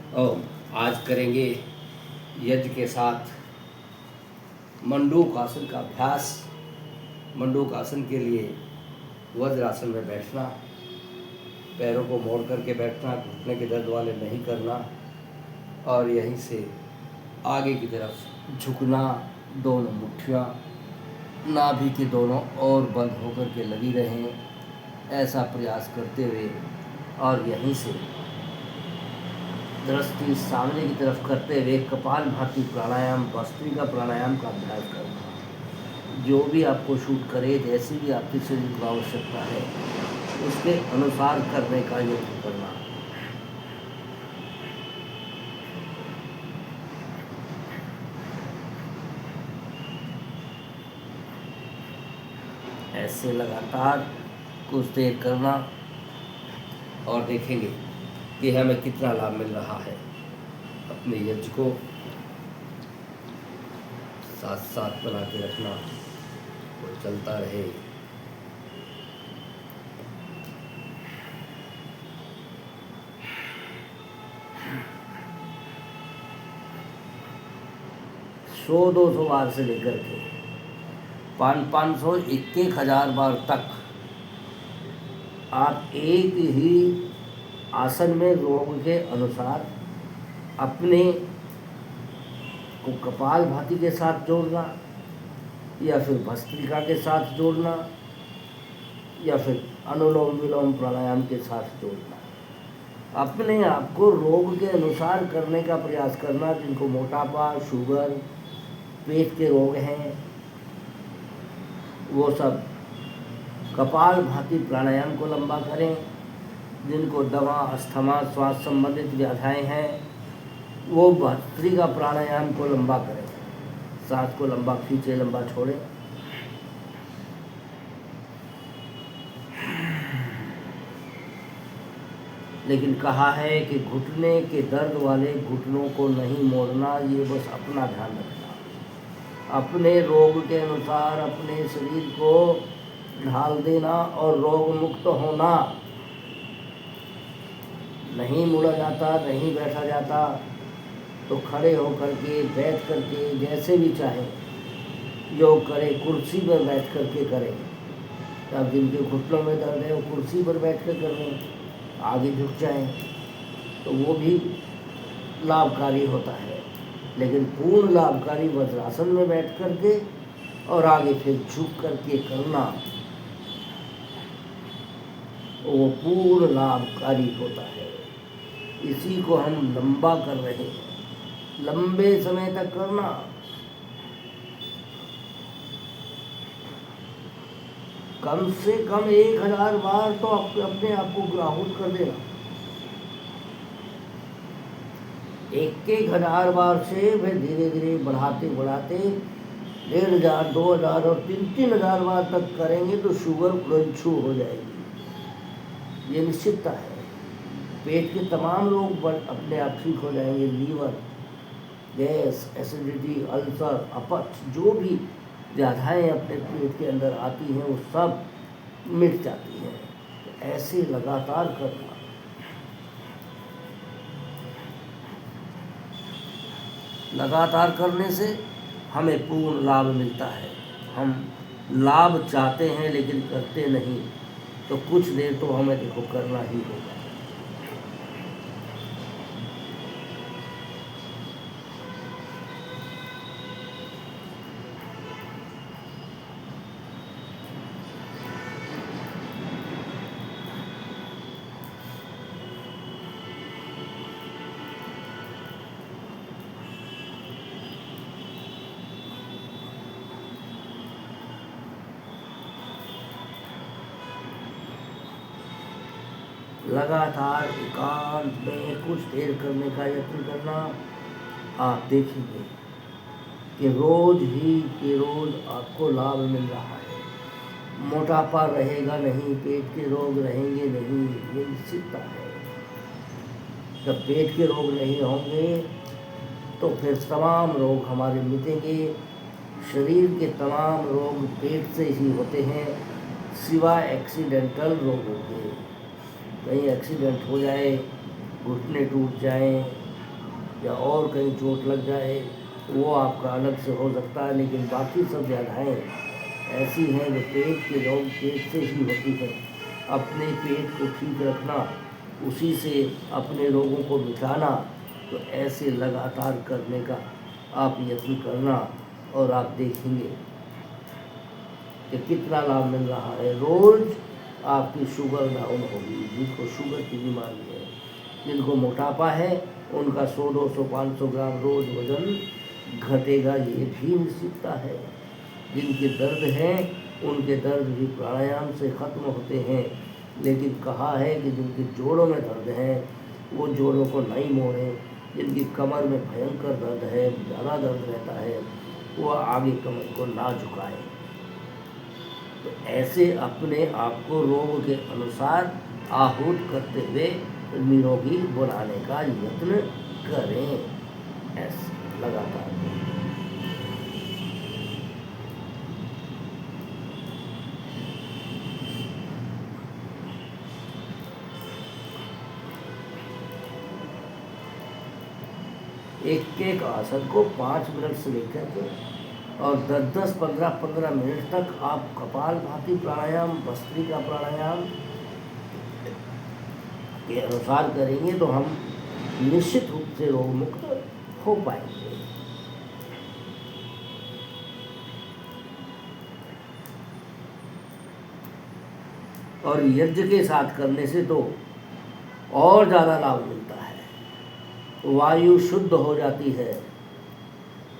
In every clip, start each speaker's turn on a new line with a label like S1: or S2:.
S1: और आज करेंगे यज्ञ के साथ मंडूक आसन का अभ्यास। मंडूक आसन के लिए वज्रासन में बैठना, पैरों को मोड़ करके बैठना, घुटने के दर्द वाले नहीं करना और यहीं से आगे की तरफ झुकना। दोनों मुट्ठियाँ नाभि के दोनों ओर बंद होकर के लगी रहें, ऐसा प्रयास करते हुए और यहीं से दृष्टि सामने की तरफ करते हुए कपालभाति प्राणायाम, भस्त्रिका प्राणायाम का अभ्यास करना। जो भी आपको शूट करे, जैसी भी आपके शरीर को आवश्यकता है उसके अनुसार करने का यत्न करना। ऐसे लगातार कुछ देर करना और देखेंगे कि हमें कितना लाभ मिल रहा है। अपने यज्ञ को साथ साथ बना के रखना, वो चलता रहे। सौ 200 बार से लेकर के 500 1,000 बार तक आप एक ही आसन में रोग के अनुसार अपने को कपालभाति के साथ जोड़ना या फिर भस्त्रिका के साथ जोड़ना या फिर अनुलोम विलोम प्राणायाम के साथ जोड़ना। अपने आप को रोग के अनुसार करने का प्रयास करना। जिनको मोटापा, शुगर, पेट के रोग हैं, वो सब कपालभाति प्राणायाम को लंबा करें। जिनको दमा, अस्थमा, श्वास संबंधित व्याधियाँ हैं, वो भस्त्रिका प्राणायाम को लंबा करें। सांस को लंबा खींचे, लंबा छोड़े। लेकिन कहा है कि घुटने के दर्द वाले घुटनों को नहीं मोड़ना, ये बस अपना ध्यान रखना। अपने रोग के अनुसार अपने शरीर को ढाल देना और रोग मुक्त होना। नहीं मुड़ा जाता, नहीं बैठा जाता तो खड़े होकर के, बैठ करके, जैसे भी चाहे योग करें। कुर्सी पर बैठ करके करें। अब जिनके घुटनों में दर्द है वो कुर्सी पर बैठ कर करें, आगे झुक जाएं तो वो भी लाभकारी होता है। लेकिन पूर्ण लाभकारी वज्रासन में बैठ करके और आगे फिर झुक करके करना, वो पूर्ण लाभकारी होता है। इसी को हम लंबा कर रहे हैं, लंबे समय तक करना। कम से कम 1,000 बार तो अपने आप को ग्राहुत कर देना। 1,000 बार से फिर धीरे धीरे बढ़ाते बढ़ाते 1,500, 2,000 और 3,000 बार तक करेंगे तो शुगर प्रंछू हो जाएगी, ये निश्चितता है। पेट के तमाम रोग अपने आप ठीक हो जाएंगे। लीवर, गैस, एसिडिटी, अल्सर, अपच, जो भी व्याधियाँ अपने पेट के अंदर आती हैं वो सब मिट जाती हैं। तो ऐसे लगातार करना। लगातार करने से हमें पूर्ण लाभ मिलता है। हम लाभ चाहते हैं लेकिन करते नहीं, तो कुछ देर तो हमें देखो करना ही होगा। लगातार एकांत में कुछ देर करने का यत्न करना। आप देखेंगे कि रोज ही के रोज आपको लाभ मिल रहा है। मोटापा रहेगा नहीं, पेट के रोग रहेंगे नहीं, ये निश्चितता है। जब पेट के रोग नहीं होंगे तो फिर तमाम रोग हमारे मिटेंगे। शरीर के तमाम रोग पेट से ही होते हैं, सिवाय एक्सीडेंटल रोगों के। कहीं एक्सीडेंट हो जाए, घुटने टूट जाएं, या और कहीं चोट लग जाए वो आपका अलग से हो सकता है, लेकिन बाकी सब बाधाएँ ऐसी हैं जो पेट के रोग पेट से ही होती हैं। अपने पेट को ठीक रखना, उसी से अपने रोगों को मिटाना, तो ऐसे लगातार करने का आप यत्न करना और आप देखेंगे कि कितना लाभ मिल रहा है। रोज़ आपकी शुगर डाउन होगी। जिनको शुगर की बीमारी है, जिनको मोटापा है, उनका 100, 200, 500 ग्राम रोज़ वजन घटेगा, ये भी निश्चितता है। जिनके दर्द हैं उनके दर्द भी प्राणायाम से ख़त्म होते हैं। लेकिन कहा है कि जिनके जोड़ों में दर्द है वो जोड़ों को नहीं मोड़ें। जिनकी कमर में भयंकर दर्द है, ज़्यादा दर्द रहता है, वो आगे कमर को ना झुकाएं। तो ऐसे अपने आप को रोग के अनुसार आहूत करते हुए निरोगी बनाने का यत्न करें। ऐसे लगातार एक एक आसन को 5 मिनट से लेकर के और 10-10, 15-15 मिनट तक आप कपालभाति प्राणायाम, भस्त्रिका प्राणायाम के अनुसार करेंगे तो हम निश्चित रूप से रोग मुक्त हो पाएंगे। और यज्ञ के साथ करने से तो और ज़्यादा लाभ मिलता है। वायु शुद्ध हो जाती है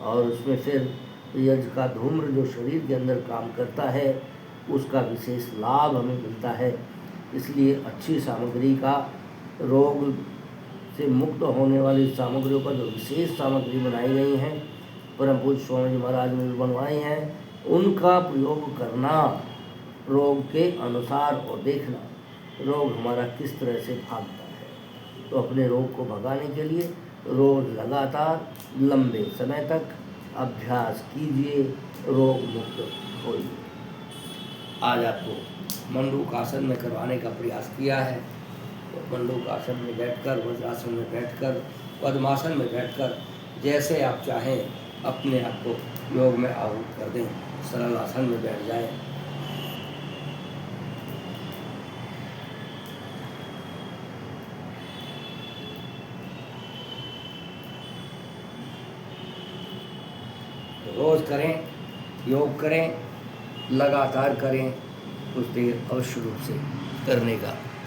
S1: और उसमें फिर यज्ञ का धूम्र जो शरीर के अंदर काम करता है उसका विशेष लाभ हमें मिलता है। इसलिए अच्छी सामग्री का, रोग से मुक्त होने वाली सामग्रियों का जो विशेष सामग्री बनाई गई हैं, परम पूज्य स्वामी जी महाराज ने बनवाई हैं, उनका प्रयोग करना रोग के अनुसार और देखना रोग हमारा किस तरह से भागता है। तो अपने रोग को भगाने के लिए रोज लगातार लंबे समय तक अभ्यास कीजिए, रोग मुक्त होइए। आज आपको मंडूकासन में करवाने का प्रयास किया है। तो मंडूकासन में बैठकर, वज्रासन में बैठकर, पद्मासन में बैठकर जैसे आप चाहें अपने आप को योग में आहूत कर दें। सरल आसन में बैठ जाएं। रोज़ करें, योग करें, लगातार करें, कुछ देर अवश्य रूप से करने का